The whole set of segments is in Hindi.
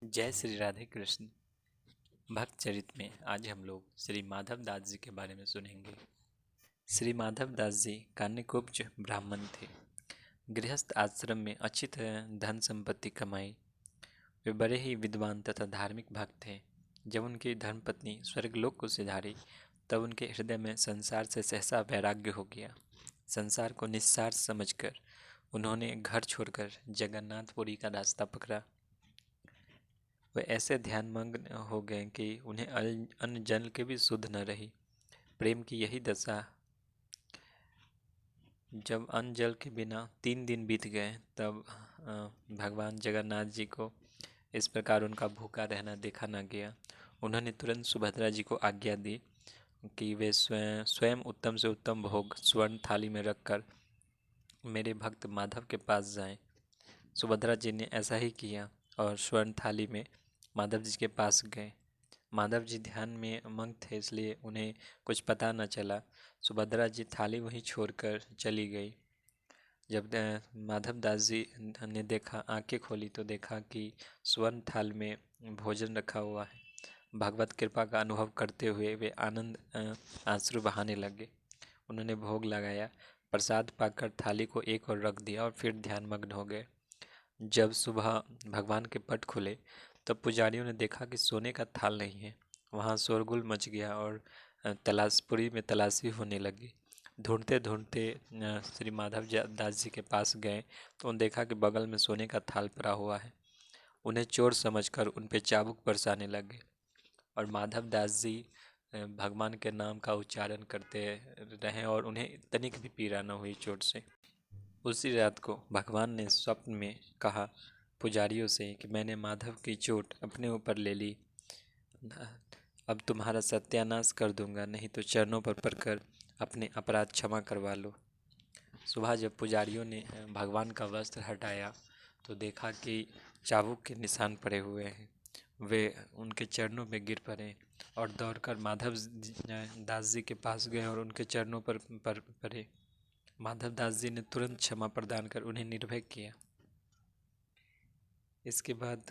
जय श्री राधे कृष्ण। भक्त चरित में आज हम लोग श्री माधव दास जी के बारे में सुनेंगे। श्री माधव दास जी कान्यकुब्ज ब्राह्मण थे। गृहस्थ आश्रम में अच्छी तरह धन संपत्ति कमाई। वे बड़े ही विद्वान तथा धार्मिक भक्त थे। जब उनकी धर्मपत्नी स्वर्गलोक को सिधारी तब उनके हृदय में संसार से सहसा वैराग्य हो गया। संसार को निस्सार समझकर उन्होंने घर छोड़कर जगन्नाथपुरी का रास्ता पकड़ा। वे ऐसे ध्यानमग्न हो गए कि उन्हें अन्न जल के भी सुध न रही। प्रेम की यही दशा। जब अन्न जल के बिना 3 दिन बीत गए तब भगवान जगन्नाथ जी को इस प्रकार उनका भूखा रहना देखा न गया। उन्होंने तुरंत सुभद्रा जी को आज्ञा दी कि वे स्वयं उत्तम से उत्तम भोग स्वर्ण थाली में रखकर मेरे भक्त माधव के पास जाएं। सुभद्रा जी ने ऐसा ही किया और स्वर्ण थाली में माधव जी के पास गए। माधव जी ध्यान में मग्न थे इसलिए उन्हें कुछ पता न चला। सुभद्रा जी थाली वहीं छोड़कर चली गई। जब माधव दास जी ने देखा, आंखें खोली तो देखा कि स्वर्ण थाल में भोजन रखा हुआ है। भगवत कृपा का अनुभव करते हुए वे आनंद आंसू बहाने लगे। उन्होंने भोग लगाया, प्रसाद पाकर थाली को एक ओर रख दिया और फिर ध्यानमग्न हो गए। जब सुबह भगवान के पट खुले तब पुजारियों ने देखा कि सोने का थाल नहीं है। वहाँ शोरगुल मच गया और तलाशपुरी में तलाशी होने लगी। ढूंढते ढूंढते श्री माधव दास जी के पास गए तो उन्होंने देखा कि बगल में सोने का थाल पड़ा हुआ है। उन्हें चोर समझकर उन पे चाबुक बरसाने लगे और माधव दास जी भगवान के नाम का उच्चारण करते रहे और उन्हें तनिक भी पीड़ा न हुई चोट से। उसी रात को भगवान ने स्वप्न में कहा पुजारियों से कि मैंने माधव की चोट अपने ऊपर ले ली, अब तुम्हारा सत्यानाश कर दूंगा, नहीं तो चरणों पर पड़कर अपने अपराध क्षमा करवा लो। सुबह जब पुजारियों ने भगवान का वस्त्र हटाया तो देखा कि चाबुक के निशान पड़े हुए हैं। वे उनके चरणों में गिर पड़े और दौड़कर माधव दास जी के पास गए और उनके चरणों पर पड़े। माधव दास जी ने तुरंत क्षमा प्रदान कर उन्हें निर्भय किया। इसके बाद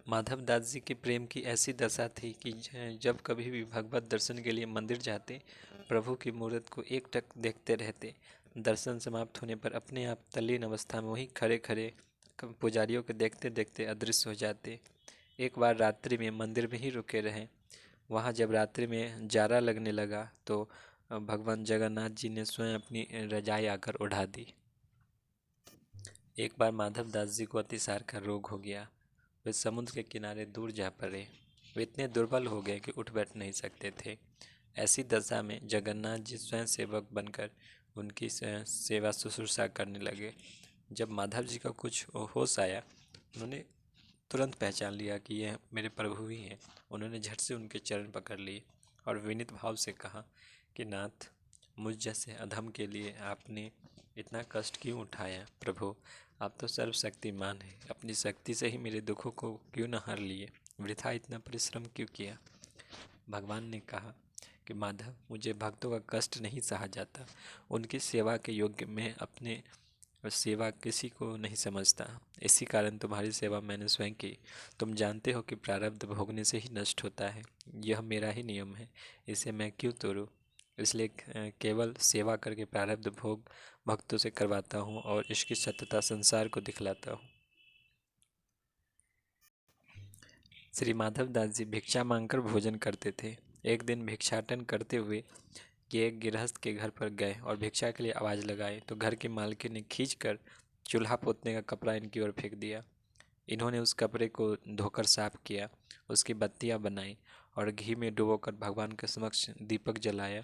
माधव दास जी के प्रेम की ऐसी दशा थी कि जब कभी भी भगवत दर्शन के लिए मंदिर जाते, प्रभु की मूर्त को एकटक देखते रहते। दर्शन समाप्त होने पर अपने आप तल्लीन अवस्था में वहीं खड़े खड़े पुजारियों को देखते देखते अदृश्य हो जाते। एक बार रात्रि में मंदिर में ही रुके रहे। वहाँ जब रात्रि में जाड़ा लगने लगा तो भगवान जगन्नाथ जी ने स्वयं अपनी रजाई आकर उड़ा दी। एक बार माधव दास जी को अतिसार का रोग हो गया। वे समुद्र के किनारे दूर जा पड़े। वे इतने दुर्बल हो गए कि उठ बैठ नहीं सकते थे। ऐसी दशा में जगन्नाथ जी स्वयं सेवक बनकर उनकी सेवा शुश्रूषा करने लगे। जब माधव जी का कुछ होश आया, उन्होंने तुरंत पहचान लिया कि यह मेरे प्रभु ही हैं। उन्होंने झट से उनके चरण पकड़ लिए और विनीत भाव से कहा कि नाथ, मुझ जैसे अधम के लिए आपने इतना कष्ट क्यों उठाया। प्रभु, आप तो सर्वशक्तिमान हैं, अपनी शक्ति से ही मेरे दुखों को क्यों न हर लिए, वृथा इतना परिश्रम क्यों किया। भगवान ने कहा कि माधव, मुझे भक्तों का कष्ट नहीं सहा जाता। उनकी सेवा के योग्य मैं अपने सेवा किसी को नहीं समझता। इसी कारण तुम्हारी सेवा मैंने स्वयं की। तुम जानते हो कि प्रारब्ध भोगने से ही नष्ट होता है। यह मेरा ही नियम है, इसे मैं क्यों तोड़ूं। इसलिए केवल सेवा करके प्रारब्ध भोग भक्तों से करवाता हूँ और इसकी सत्यता संसार को दिखलाता हूँ। श्री माधव दास जी भिक्षा मांगकर भोजन करते थे। एक दिन भिक्षाटन करते हुए ये एक गृहस्थ के घर पर गए और भिक्षा के लिए आवाज़ लगाई तो घर की मालकिन ने खींचकर चूल्हा पोतने का कपड़ा इनकी ओर फेंक दिया। इन्होंने उस कपड़े को धोकर साफ किया, उसकी बत्तियां बनाई और घी में डुबोकर भगवान के समक्ष दीपक जलाया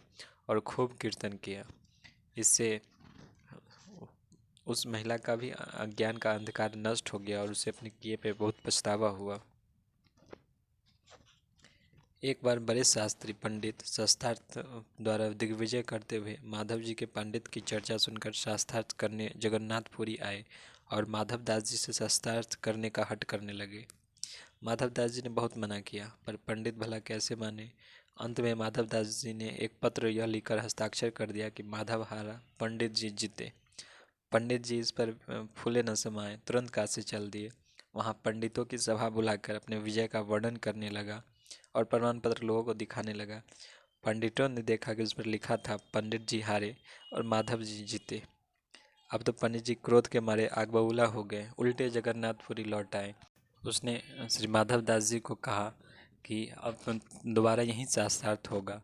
और खूब कीर्तन किया। इससे उस महिला का भी अज्ञान का अंधकार नष्ट हो गया और उसे अपने किए पे बहुत पछतावा हुआ। एक बार बड़े शास्त्री पंडित शास्त्रार्थ द्वारा दिग्विजय करते हुए माधव जी के पंडित की चर्चा सुनकर शास्त्रार्थ करने जगन्नाथपुरी आए और माधव दास जी से शास्त्रार्थ करने का हठ करने लगे। माधव दास जी ने बहुत मना किया पर पंडित भला कैसे माने। अंत में माधव दास जी ने एक पत्र यह लिखकर हस्ताक्षर कर दिया कि माधव हारा, पंडित जी जीते। पंडित जी इस पर फूले न समाये, तुरंत काशी चल दिए। वहाँ पंडितों की सभा बुलाकर अपने विजय का वर्णन करने लगा और प्रमाण पत्र लोगों को दिखाने लगा। पंडितों ने देखा कि उस पर लिखा था, पंडित जी हारे और माधव जी जीते। अब तो पंडित जी क्रोध के मारे आग बबूला हो गए, उल्टे जगन्नाथपुरी लौट आए। उसने श्री माधव दास जी को कहा कि अब दोबारा यहीं शास्त्रार्थ होगा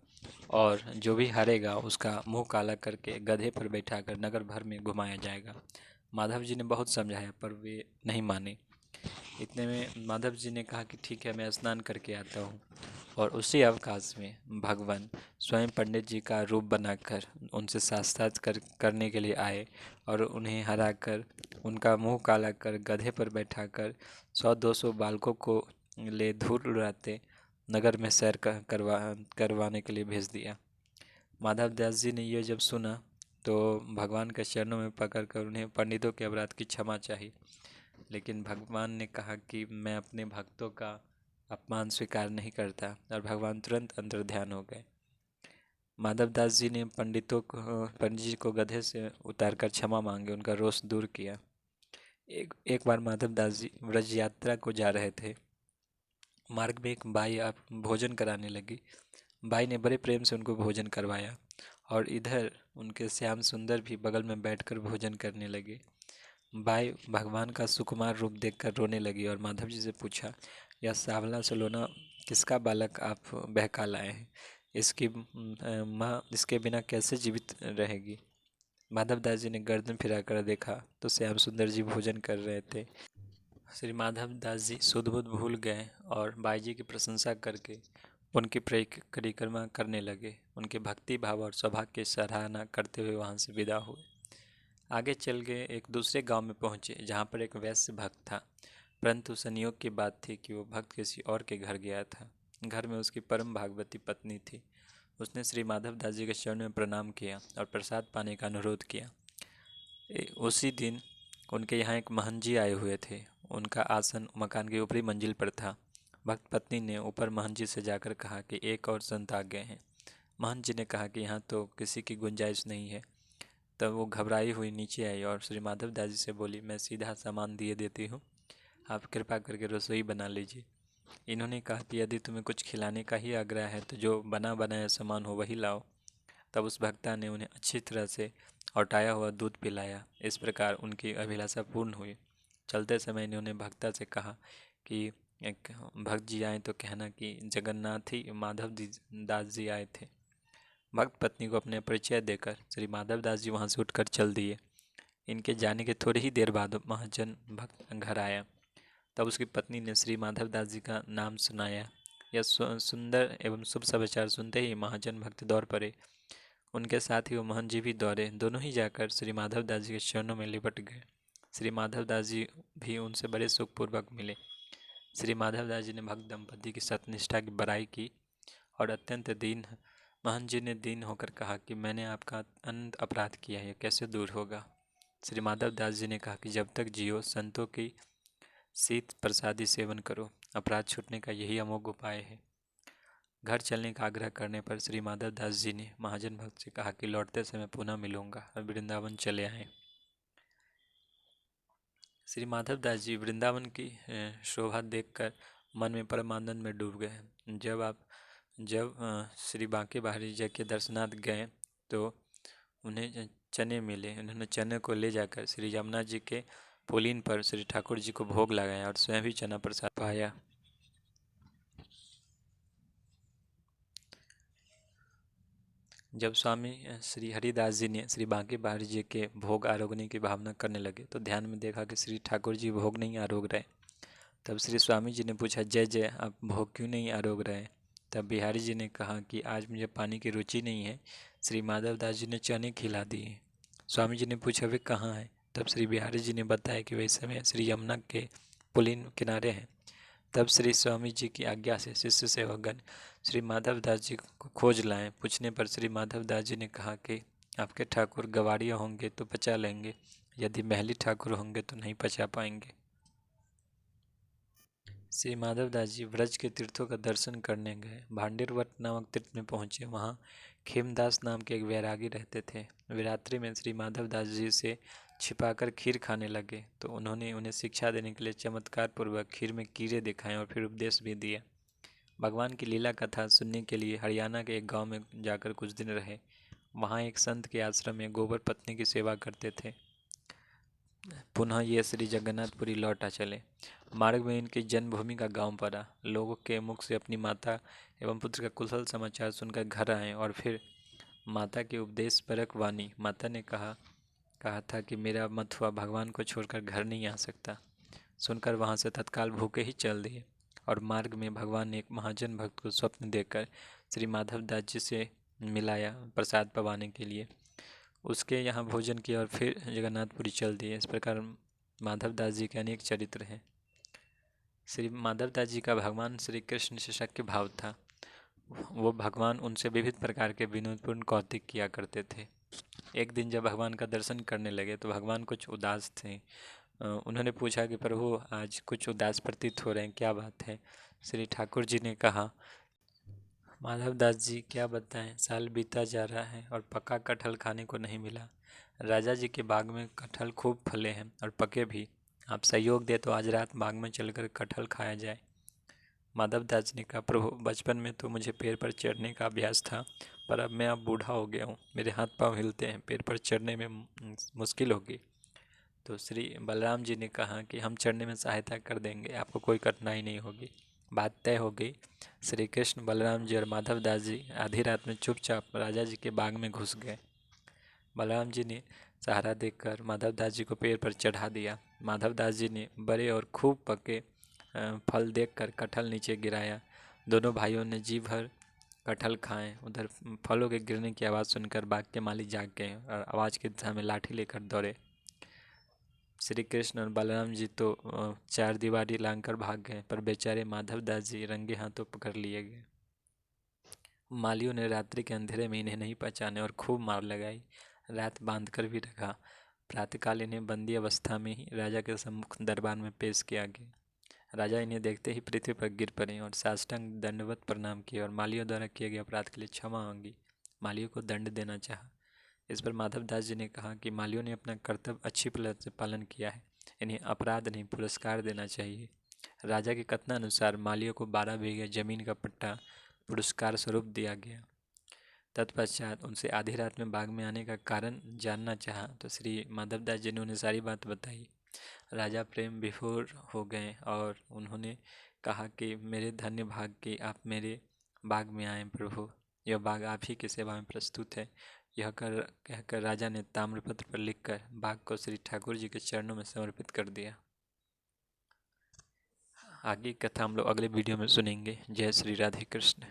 और जो भी हारेगा उसका मुंह काला करके गधे पर बैठाकर नगर भर में घुमाया जाएगा। माधव जी ने बहुत समझाया पर वे नहीं माने। इतने में माधव जी ने कहा कि ठीक है, मैं स्नान करके आता हूँ। और उसी अवकाश में भगवान स्वयं पंडित जी का रूप बनाकर उनसे शास्त्रार्थ करने के लिए आए और उन्हें हराकर उनका मुंह काला कर गधे पर बैठाकर 100-200 बालकों को ले धूल उड़ाते नगर में सैर करवाने के लिए भेज दिया। माधव दास जी ने यह जब सुना तो भगवान के चरणों में पकड़कर उन्हें पंडितों के अपराध की क्षमा चाहिए, लेकिन भगवान ने कहा कि मैं अपने भक्तों का अपमान स्वीकार नहीं करता और भगवान तुरंत अंतर्ध्यान हो गए। माधव दास जी ने पंडित जी को गधे से उतारकर क्षमा मांगे, उनका रोष दूर किया। एक बार माधव दास जी व्रज यात्रा को जा रहे थे। मार्ग में एक बाई आप भोजन कराने लगी। बाई ने बड़े प्रेम से उनको भोजन करवाया और इधर उनके श्याम सुंदर भी बगल में बैठकर भोजन करने लगे। बाई भगवान का सुकुमार रूप देखकर रोने लगी और माधव जी से पूछा, यह सांवला सलोना किसका बालक आप बहका लाए हैं? इसकी माँ इसके बिना कैसे जीवित रहेगी? माधव दास जी ने गर्दन फिराकर देखा तो श्याम सुंदर जी भोजन कर रहे थे। श्री माधव दास जी सुध बुध भूल गए और बाई जी की प्रशंसा करके उनकी परिक्रमा करने लगे। उनके भक्ति भाव और सौभाग्य की सराहना करते हुए वहाँ से विदा हुए। आगे चल गए, एक दूसरे गांव में पहुँचे जहाँ पर एक वैश्य भक्त था, परंतु संयोग की बात थी कि वो भक्त किसी और के घर गया था। घर में उसकी परम भागवती पत्नी थी। उसने श्री माधव दास जी के चरण में प्रणाम किया और प्रसाद पाने का अनुरोध किया। उसी दिन उनके यहाँ एक महंत जी आए हुए थे। उनका आसन मकान की ऊपरी मंजिल पर था। भक्त पत्नी ने ऊपर महंत जी से जाकर कहा कि एक और संत आ गए हैं। महंत जी ने कहा कि यहाँ तो किसी की गुंजाइश नहीं है। तब वो घबराई हुई नीचे आई और श्री माधव दास जी से बोली, मैं सीधा सामान दिए देती हूँ, आप कृपा करके रसोई बना लीजिए। इन्होंने कहा कि यदि तुम्हें कुछ खिलाने का ही आग्रह है तो जो बना बनाया सामान हो वही लाओ। तब उस भक्ता ने उन्हें अच्छी तरह से औटाया हुआ दूध पिलाया। इस प्रकार उनकी अभिलाषा पूर्ण हुई। चलते समय इन्होंने भक्ता से कहा कि एक भक्त जी आए तो कहना कि जगन्नाथी माधव दास जी आए थे। भक्त पत्नी को अपने परिचय देकर श्री माधव दास जी वहाँ से उठकर चल दिए। इनके जाने के थोड़ी ही देर बाद महाजन भक्त घर आया। तब उसकी पत्नी ने श्री माधव दास जी का नाम सुनाया। यह सुंदर एवं शुभ समाचार सुनते ही महाजन भक्त दौड़ पड़े। उनके साथ ही वो मोहन जी भी दौड़े। दोनों ही जाकर श्री माधव दास जी के चरणों में लिपट गए। श्री माधव दास जी भी उनसे बड़े सुखपूर्वक मिले। श्री माधव दास जी ने भक्त दंपति की सत्यनिष्ठा की बड़ाई की और अत्यंत दीन महंत जी ने दीन होकर कहा कि मैंने आपका अनंत अपराध किया है, कैसे दूर होगा? श्री माधव दास जी ने कहा कि जब तक जियो संतों की शीत प्रसादी सेवन करो, अपराध छूटने का यही अमोघ उपाय है। घर चलने का आग्रह करने पर श्री माधव दास जी ने महाजन भक्त से कहा कि लौटते समय पुनः मिलूंगा और वृंदावन चले आए। श्री माधव दास जी वृंदावन की शोभा देखकर मन में परम आनंद में डूब गए। जब श्री बांके बिहारी जी के दर्शनार्थ गए तो उन्हें चने मिले। उन्होंने चने को ले जाकर श्री यमुना जी के पुलीन पर श्री ठाकुर जी को भोग लगाया और स्वयं भी चना प्रसाद पाया। जब स्वामी श्री हरिदास जी ने श्री बांके बिहारी जी के भोग आरोगने की भावना करने लगे तो ध्यान में देखा कि श्री ठाकुर जी भोग नहीं आरोग रहे। तब श्री स्वामी जी ने पूछा, जय जय, आप भोग क्यों नहीं आरोग रहे? तब बिहारी जी ने कहा कि आज मुझे पानी की रुचि नहीं है। श्री माधव दास जी ने चने खिला दिए। स्वामी जी ने पूछा, वे कहाँ हैं? तब श्री बिहारी जी ने बताया कि वे इस समय श्री यमुना के पुलिन किनारे हैं। तब श्री स्वामी जी की आज्ञा से शिष्य सेवकगण श्री माधव दास जी को खोज लाए। पूछने पर श्री माधव दास जी ने कहा कि आपके ठाकुर गवाड़िया होंगे तो पचा लेंगे, यदि महली ठाकुर होंगे तो नहीं पचा पाएंगे। श्री माधव दास जी व्रज के तीर्थों का दर्शन करने गए। भांडेरवट नामक तीर्थ में पहुँचे। वहाँ खेमदास नाम के एक वैरागी रहते थे। वे रात्रि में श्री माधव दास जी से छिपाकर खीर खाने लगे तो उन्होंने उन्हें शिक्षा देने के लिए चमत्कार पूर्वक खीर में कीड़े दिखाए और फिर उपदेश भी दिया। भगवान की लीला कथा सुनने के लिए हरियाणा के एक गांव में जाकर कुछ दिन रहे। वहां एक संत के आश्रम में गोबर पत्नी की सेवा करते थे। पुनः ये श्री जगन्नाथपुरी लौटा चले। मार्ग में इनकी जन्मभूमि का गांव पड़ा। लोगों के मुख से अपनी माता एवं पुत्र का कुशल समाचार सुनकर घर आए और फिर माता की उपदेश परक वाणी। माता ने कहा था कि मेरा मथुआ भगवान को छोड़कर घर नहीं आ सकता। सुनकर वहां से तत्काल भूखे ही चल दिए और मार्ग में भगवान ने एक महाजन भक्त को स्वप्न देकर श्री माधव दास जी से मिलाया प्रसाद पवाने के लिए। उसके यहाँ भोजन किया और फिर जगन्नाथपुरी चल दिए। इस प्रकार माधव दास जी के अनेक चरित्र हैं। श्री माधव दास जी का भगवान श्री कृष्ण से शक्य भाव था। वो भगवान उनसे विविध प्रकार के विनोदपूर्ण कौतिक किया करते थे। एक दिन जब भगवान का दर्शन करने लगे तो भगवान कुछ उदास थे। उन्होंने पूछा कि प्रभु आज कुछ उदास प्रतीत हो रहे हैं, क्या बात है? श्री ठाकुर जी ने कहा, माधव दास जी क्या बताएं, साल बीता जा रहा है और पका कटहल खाने को नहीं मिला। राजा जी के बाग में कटहल खूब फले हैं और पके भी। आप सहयोग दे तो आज रात बाग में चलकर कटहल खाया जाए। माधव दास जी ने कहा, प्रभु बचपन में तो मुझे पेड़ पर चढ़ने का अभ्यास था, पर अब मैं बूढ़ा हो गया हूँ, मेरे हाथ पांव हिलते हैं, पेड़ पर चढ़ने में मुश्किल होगी। तो श्री बलराम जी ने कहा कि हम चढ़ने में सहायता कर देंगे, आपको कोई कठिनाई नहीं होगी। बात तय हो गई। श्री कृष्ण, बलराम जी और माधव दास जी आधी रात में चुपचाप राजा जी के बाग में घुस गए। बलराम जी ने सहारा देकर माधव दास जी को पेड़ पर चढ़ा दिया। माधव दास जी ने बड़े और खूब पके फल देखकर कटहल नीचे गिराया। दोनों भाइयों ने जी भर कटहल खाए। उधर फलों के गिरने की आवाज़ सुनकर बाग के मालिक जाग गए और आवाज़ की दिशा में लाठी लेकर दौड़े। श्री कृष्ण और बलराम जी तो चार दीवारी लांघकर भाग गए, पर बेचारे माधव दास जी रंगे हाथों पकड़ लिए गए। मालियों ने रात्रि के अंधेरे में इन्हें नहीं पहचाने और खूब मार लगाई। रात बांध कर भी रखा। प्रातःकाल इन्हें बंदी अवस्था में ही राजा के सम्मुख दरबार में पेश किया गया। राजा इन्हें देखते ही पृथ्वी पर गिर पड़े और साष्टांग दंडवत प्रणाम किए और मालियों द्वारा किए गए अपराध के लिए क्षमा मांगी। मालियों को दंड देना चाहा। इस पर माधव दास जी ने कहा कि मालियों ने अपना कर्तव्य अच्छी तरह से पालन किया है, इन्हें अपराध नहीं पुरस्कार देना चाहिए। राजा के कथनानुसार मालियों को 12 बीघे जमीन का पट्टा पुरस्कार स्वरूप दिया गया। तत्पश्चात उनसे आधी रात में बाग में आने का कारण जानना चाहा तो श्री माधव दास जी ने उन्हें सारी बात बताई। राजा प्रेम विभोर हो गए और उन्होंने कहा कि मेरे धन्य भाग कि आप मेरे बाग में आए प्रभु, यह बाग आप ही की सेवा में प्रस्तुत है। यह कहकर राजा ने ताम्रपत्र पर लिखकर बाग को श्री ठाकुर जी के चरणों में समर्पित कर दिया। आगे कथा हम लोग अगले वीडियो में सुनेंगे। जय श्री राधे कृष्ण।